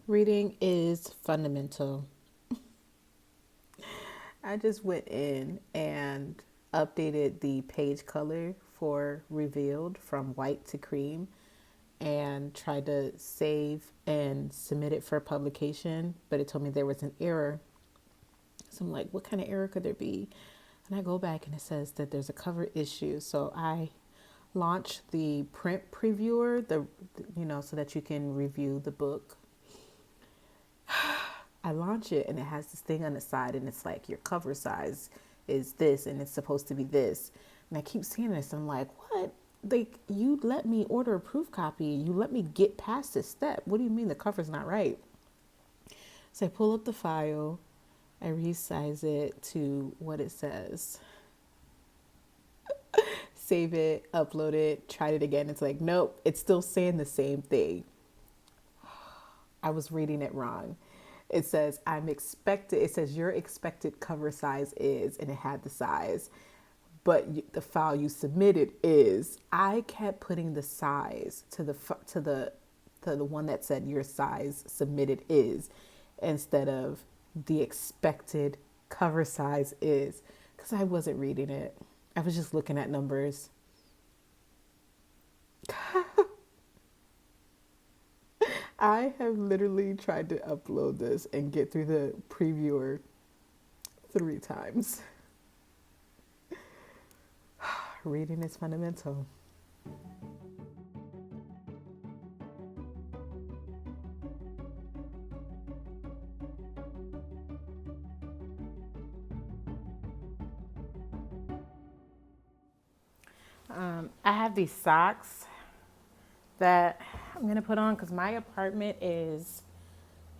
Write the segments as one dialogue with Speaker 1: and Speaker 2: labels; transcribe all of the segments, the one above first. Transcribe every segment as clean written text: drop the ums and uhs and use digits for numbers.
Speaker 1: Reading is fundamental. I just went in and updated the page color for Revealed from white to cream and tried to save and submit it for publication, but it told me there was an error. So I'm like, what kind of error could there be? And I go back and it says that there's a cover issue. So I launched the print previewer, so that you can review the book. I launch it and it has this thing on the side and it's like your cover size is this and it's supposed to be this. And I keep seeing this. I'm like, what? Like, you let me order a proof copy. You let me get past this step. What do you mean the cover's not right? So I pull up the file. I resize it to what it says. Save it, upload it, tried it again. It's like, nope, it's still saying the same thing. I was reading it wrong. It says your expected cover size is, and it had the size, but the file you submitted is. I kept putting the size to the one that said your size submitted is, instead of the expected cover size is, because I wasn't reading it. I was just looking at numbers. I have literally tried to upload this and get through the previewer 3 times. Reading is fundamental. I have these socks that I'm going to put on because my apartment is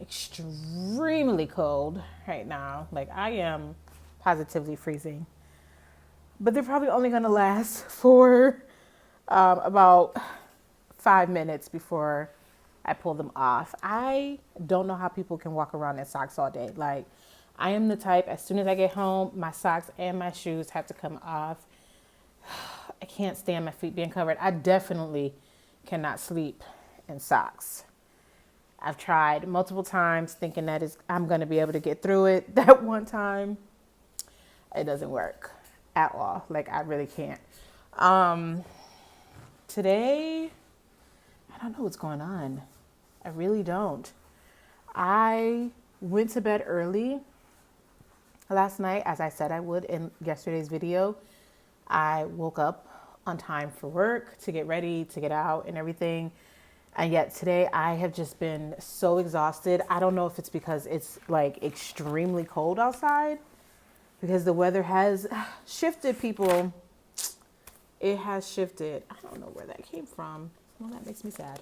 Speaker 1: extremely cold right now. Like, I am positively freezing. But they're probably only going to last for about 5 minutes before I pull them off. I don't know how people can walk around in socks all day. Like, I am the type, as soon as I get home, my socks and my shoes have to come off. I can't stand my feet being covered. I definitely cannot sleep in socks. I've tried multiple times thinking I'm going to be able to get through it. That one time, it doesn't work at all. Like, I really can't. Today, I don't know what's going on. I really don't. I went to bed early last night, as I said I would in yesterday's video. I woke up on time for work, to get ready, to get out and everything. And yet today I have just been so exhausted. I don't know if it's because it's like extremely cold outside, because the weather has shifted, people. It has shifted. I don't know where that came from. Well, that makes me sad.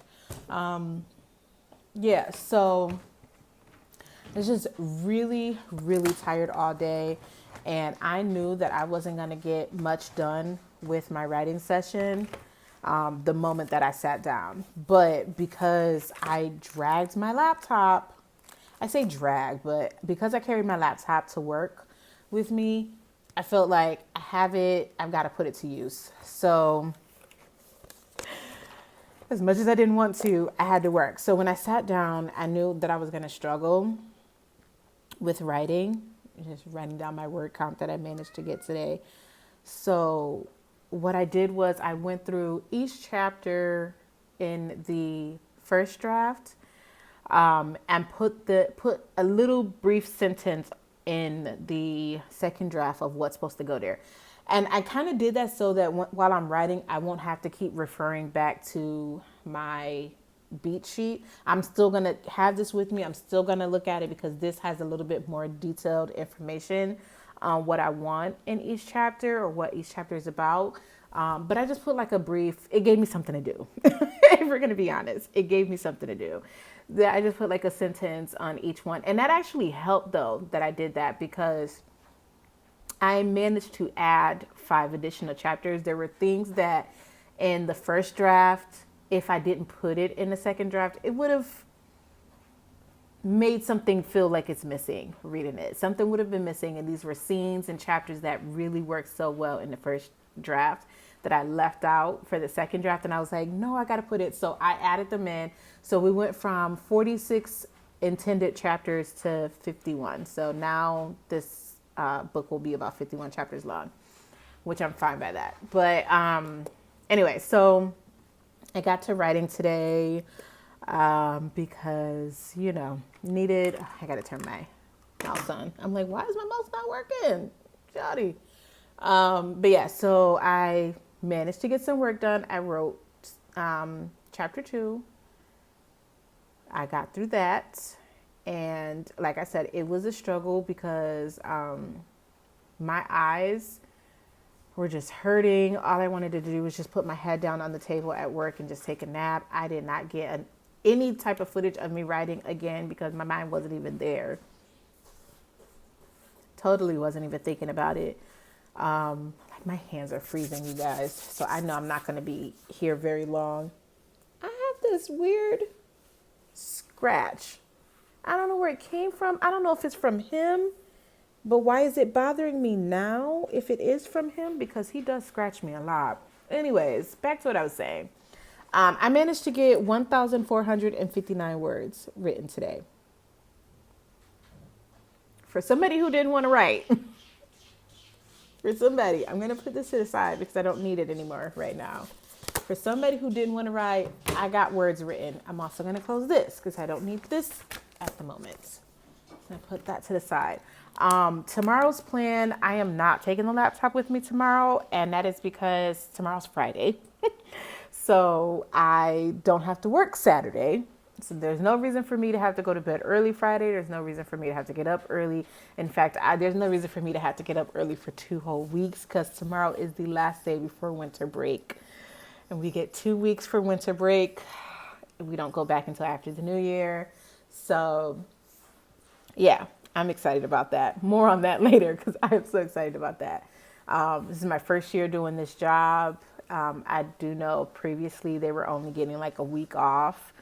Speaker 1: Yeah, so it's just really, really tired all day. And I knew that I wasn't going to get much done with my writing session the moment that I sat down. But because I dragged my laptop, I say drag, but because I carried my laptop to work with me, I felt like I've got to put it to use. So as much as I didn't want to, I had to work. So when I sat down, I knew that I was going to struggle with writing, just writing down my word count that I managed to get today. So what I did was I went through each chapter in the first draft and put a little brief sentence in the second draft of what's supposed to go there. And I kind of did that so that while I'm writing, I won't have to keep referring back to my beat sheet. I'm still going to have this with me. I'm still going to look at it because this has a little bit more detailed information on what I want in each chapter or what each chapter is about. But I just put like a brief, it gave me something to do. If we're going to be honest, it gave me something to do. I just put like a sentence on each one. And that actually helped though that I did that, because I managed to add 5 additional chapters. There were things that in the first draft, if I didn't put it in the second draft, it would have made something feel like it's missing reading it. Something would have been missing. And these were scenes and chapters that really worked so well in the first draft that I left out for the second draft. And I was like, no, I got to put it. So I added them in. So we went from 46 intended chapters to 51. So now this book will be about 51 chapters long, which I'm fine by that. But anyway, so I got to writing today because, you know, needed, I got to turn my mouse on. I'm like, why is my mouse not working? Shoddy. But yeah, so I managed to get some work done. I wrote chapter 2. I got through that. And like I said, it was a struggle because my eyes were just hurting. All I wanted to do was just put my head down on the table at work and just take a nap. I did not get any type of footage of me writing again because my mind wasn't even there. Totally wasn't even thinking about it. Like my hands are freezing, you guys. So I know I'm not going to be here very long. I have this weird scratch. I don't know where it came from. I don't know if it's from him, but why is it bothering me now if it is from him? Because he does scratch me a lot. Anyways, back to what I was saying. I managed to get 1,459 words written today. For somebody who didn't want to write. For somebody, I'm going to put this to the side because I don't need it anymore right now. For somebody who didn't want to write, I got words written. I'm also going to close this because I don't need this at the moment. I'm going to put that to the side. Tomorrow's plan, I am not taking the laptop with me tomorrow, and that is because tomorrow's Friday. So I don't have to work Saturday. So there's no reason for me to have to go to bed early Friday. There's no reason for me to have to get up early. In fact, there's no reason for me to have to get up early for 2 whole weeks because tomorrow is the last day before winter break. And we get 2 weeks for winter break. We don't go back until after the new year. So yeah, I'm excited about that. More on that later because I am so excited about that. This is my first year doing this job. I do know previously they were only getting like a week off,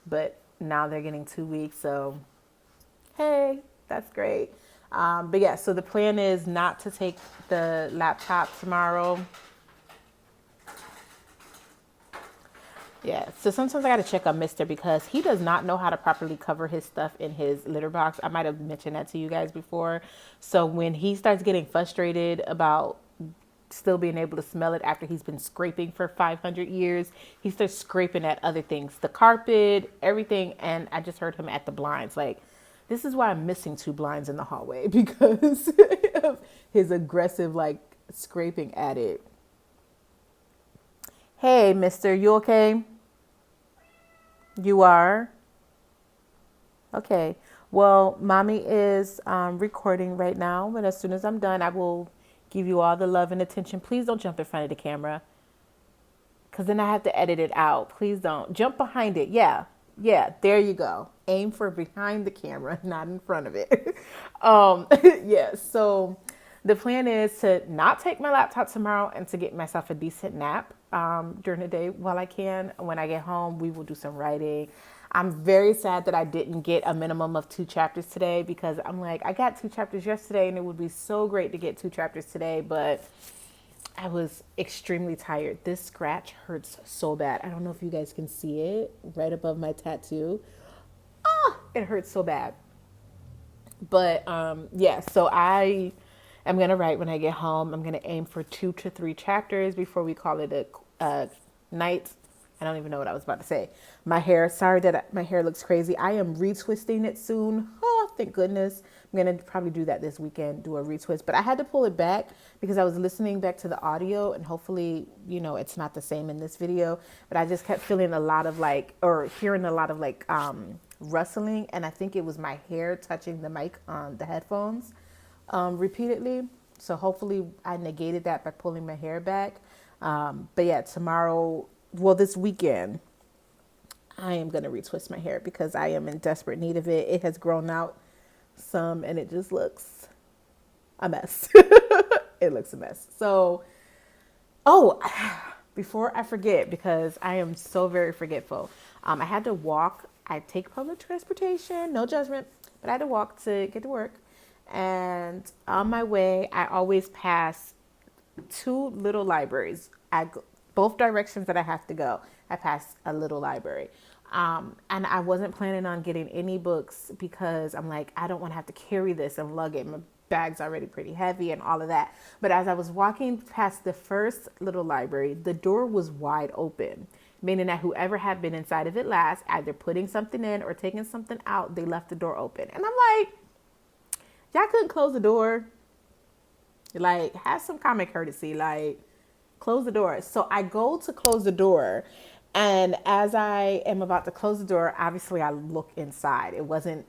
Speaker 1: but now they're getting 2 weeks. So, hey, that's great. But yeah, so the plan is not to take the laptop tomorrow. Yeah, so sometimes I got to check on Mister because he does not know how to properly cover his stuff in his litter box. I might have mentioned that to you guys before. So when he starts getting frustrated about still being able to smell it after he's been scraping for 500 years, he starts scraping at other things, the carpet, everything. And I just heard him at the blinds. Like, this is why I'm missing 2 blinds in the hallway because of his aggressive, like, scraping at it. Hey, mister, you okay? You are? Okay. Well, mommy is recording right now, but as soon as I'm done, I will give you all the love and attention. Please don't jump in front of the camera because then I have to edit it out. Please don't. Jump behind it. Yeah. Yeah, there you go. Aim for behind the camera, not in front of it. Yeah, so the plan is to not take my laptop tomorrow and to get myself a decent nap during the day while I can. When I get home, we will do some writing. I'm very sad that I didn't get a minimum of 2 chapters today because I'm like, I got 2 chapters yesterday and it would be so great to get 2 chapters today, but I was extremely tired. This scratch hurts so bad. I don't know if you guys can see it right above my tattoo. It hurts so bad. But yeah, so I am going to write when I get home. I'm going to aim for 2 to 3 chapters before we call it a night. I don't even know what I was about to say. My hair, sorry that my hair looks crazy. I am retwisting it soon. Oh, thank goodness. I'm going to probably do that this weekend, do a retwist. But I had to pull it back because I was listening back to the audio and hopefully, you know, it's not the same in this video. But I just kept feeling a lot of like, or hearing a lot of like rustling. And I think it was my hair touching the mic on the headphones repeatedly. So hopefully I negated that by pulling my hair back. But yeah, tomorrow, well, this weekend, I am going to retwist my hair because I am in desperate need of it. It has grown out some and it just looks a mess. It looks a mess. So, before I forget, because I am so very forgetful, I had to walk. I take public transportation, no judgment, but I had to walk to get to work. And on my way, I always pass 2 little libraries. Both directions that I have to go, I pass a little library. And I wasn't planning on getting any books because I'm like, I don't want to have to carry this and lug it. My bag's already pretty heavy and all of that. But as I was walking past the first little library, the door was wide open, meaning that whoever had been inside of it last, either putting something in or taking something out, they left the door open. And I'm like, y'all couldn't close the door? Like, have some common courtesy, like, close the door. So I go to close the door, and as I am about to close the door, obviously I look inside. It wasn't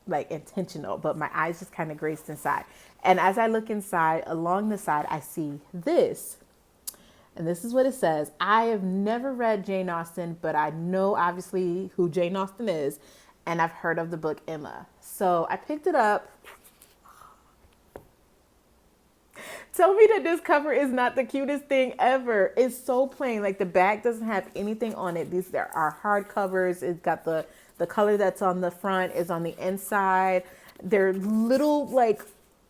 Speaker 1: like intentional, but my eyes just kind of grazed inside. And as I look inside, along the side, I see this. And this is what it says. I have never read Jane Austen, but I know obviously who Jane Austen is, and I've heard of the book Emma. So I picked it up. Tell me that this cover is not the cutest thing ever. It's so plain. Like, the back doesn't have anything on it. These there are hard covers. It's got the color that's on the front is on the inside. They're little like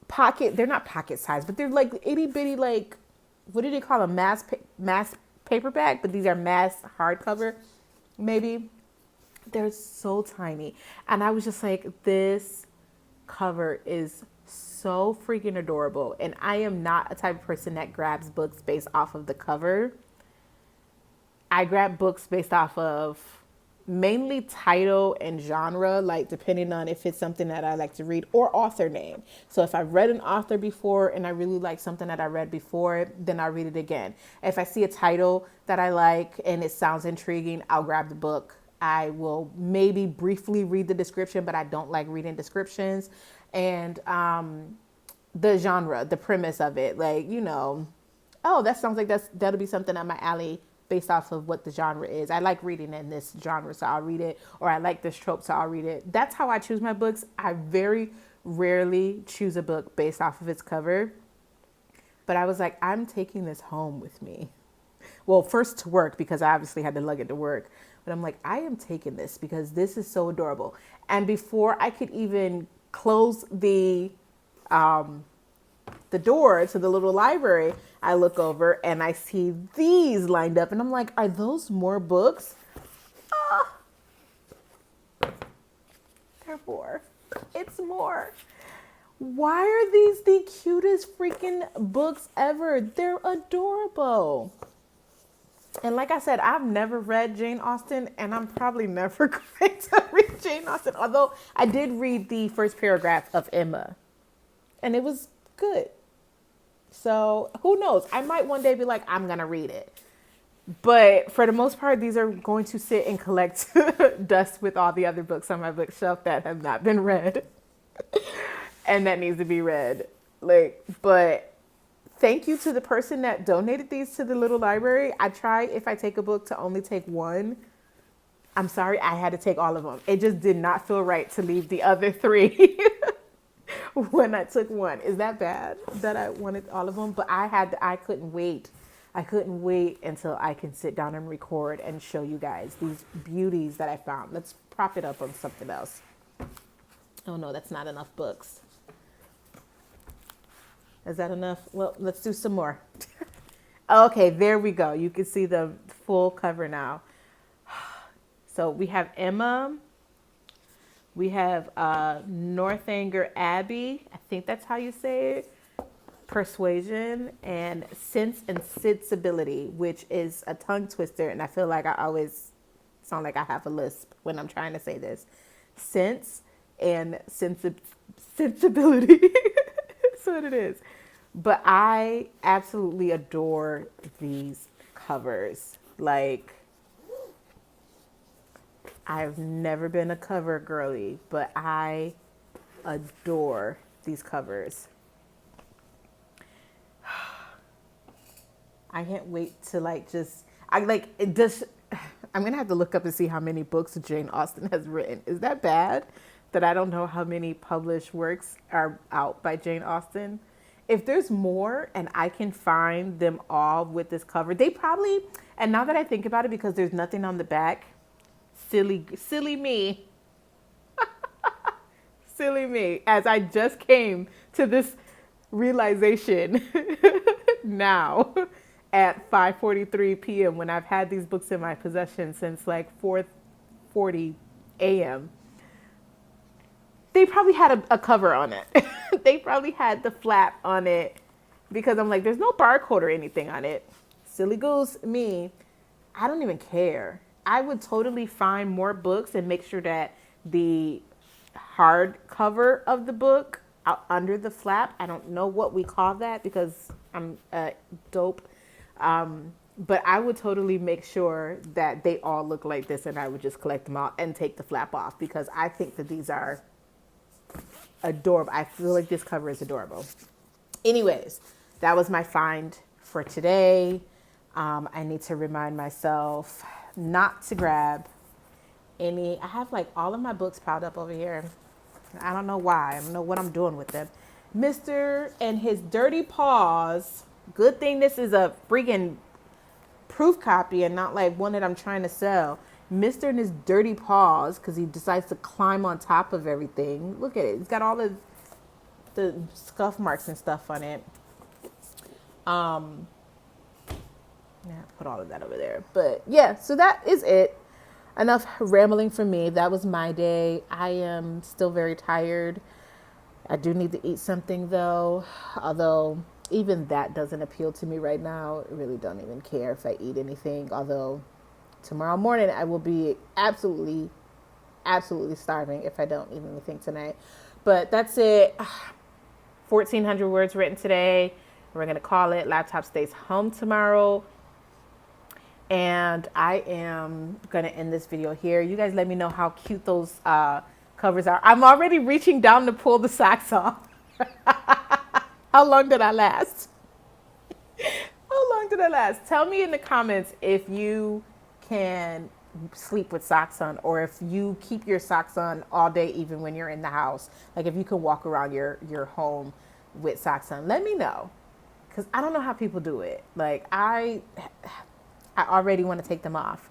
Speaker 1: pocket. They're not pocket size, but they're like itty bitty, like, what do they call them? Mass paperback, but these are mass hardcover. Maybe they're so tiny, and I was just like, this cover is so freaking adorable. And I am not a type of person that grabs books based off of the cover. I grab books based off of mainly title and genre, like depending on if it's something that I like to read, or author name. So if I've read an author before and I really like something that I read before, then I'll read it again. If I see a title that I like and it sounds intriguing, I'll grab the book. I will maybe briefly read the description, but I don't like reading descriptions. And the genre, the premise of it, like, you know, oh, that sounds like that'll be something up my alley based off of what the genre is. I like reading in this genre, so I'll read it. Or I like this trope, so I'll read it. That's how I choose my books. I very rarely choose a book based off of its cover. But I was like, I'm taking this home with me. Well, first to work, because I obviously had to lug it to work. But I'm like, I am taking this because this is so adorable. And before I could even close the door to the little library, I look over and I see these lined up, and I'm like, are those more books? They're more. It's more. Why are these the cutest freaking books ever? They're adorable. And like I said, I've never read Jane Austen, and I'm probably never going to read Jane Austen. Although I did read the first paragraph of Emma, and it was good. So who knows? I might one day be like, I'm going to read it. But for the most part, these are going to sit and collect dust with all the other books on my bookshelf that have not been read. And that needs to be read. But thank you to the person that donated these to the little library. I try, if I take a book, to only take one. I'm sorry, I had to take all of them. It just did not feel right to leave the other three when I took one. Is that bad that I wanted all of them? But I couldn't wait. I couldn't wait until I can sit down and record and show you guys these beauties that I found. Let's prop it up on something else. Oh no, that's not enough books. Is that enough? Well, let's do some more. Okay, there we go. You can see the full cover now. So we have Emma. We have Northanger Abbey. I think that's how you say it. Persuasion, and Sense and Sensibility, which is a tongue twister. And I feel like I always sound like I have a lisp when I'm trying to say this. Sense and Sensibility. That's what it is. But I absolutely adore these covers. Like, I've never been a cover girly, but I adore these covers. I can't wait to I'm gonna have to look up and see how many books Jane Austen has written. Is that bad that I don't know how many published works are out by Jane Austen? If there's more and I can find them all with this cover, they probably, and now that I think about it, because there's nothing on the back, silly me, silly me, as I just came to this realization now at 5:43 p.m. when I've had these books in my possession since like 2:40 a.m. They probably had a cover on it. They probably had the flap on it because I'm like, there's no barcode or anything on it. Silly goose me. I don't even care. I would totally find more books and make sure that the hard cover of the book out under the flap, I don't know what we call that because I'm dope. But I would totally make sure that they all look like this, and I would just collect them all and take the flap off because I think that these are adorable. I feel like this cover is adorable. Anyways, that was my find for today. I need to remind myself not to grab any. I have like all of my books piled up over here. I don't know why. I don't know what I'm doing with them. Mr. and his dirty paws. Good thing this is a freaking proof copy and not like one that I'm trying to sell. Mr. and his dirty paws, because he decides to climb on top of everything. Look at it. It's got all the scuff marks and stuff on it. Yeah, put all of that over there. But yeah, so that is it. Enough rambling from me. That was my day. I am still very tired. I do need to eat something though. Although even that doesn't appeal to me right now. I really don't even care if I eat anything. Although tomorrow morning I will be absolutely starving if I don't eat anything tonight. But that's it. 1,400 words written today. We're going to call it Laptop Stays Home tomorrow. And I am going to end this video here. You guys let me know how cute those covers are. I'm already reaching down to pull the socks off. How long did I last? How long did I last? Tell me in the comments if you can sleep with socks on, or if you keep your socks on all day even when you're in the house. Like if you can walk around your home with socks on. Let me know, because I don't know how people do it. Like I already want to take them off.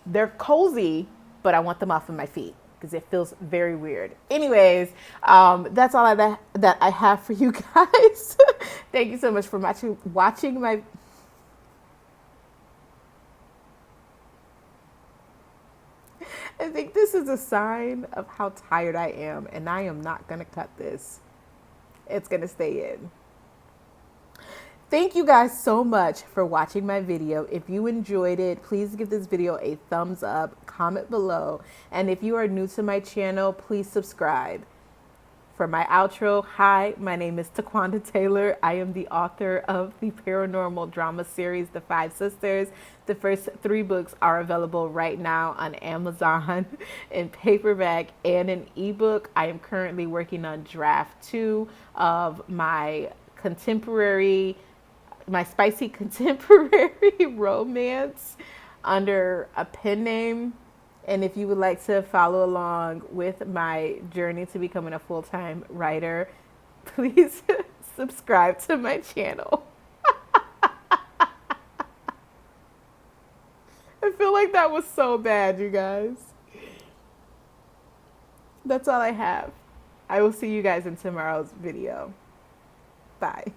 Speaker 1: They're cozy, but I want them off of my feet because it feels very weird. Anyways, that's all that I have for you guys. Thank you so much for watching my. I think this is a sign of how tired I am, and I am not going to cut this. It's going to stay in. Thank you guys so much for watching my video. If you enjoyed it, please give this video a thumbs up, comment below, and if you are new to my channel, please subscribe. For my outro, hi, my name is Taquanda Taylor. I am the author of the paranormal drama series, The Five Sisters. The first 3 books are available right now on Amazon in paperback and an ebook. I am currently working on draft 2 of my spicy contemporary romance under a pen name. And if you would like to follow along with my journey to becoming a full-time writer, please subscribe to my channel. I feel like that was so bad, you guys. That's all I have. I will see you guys in tomorrow's video. Bye.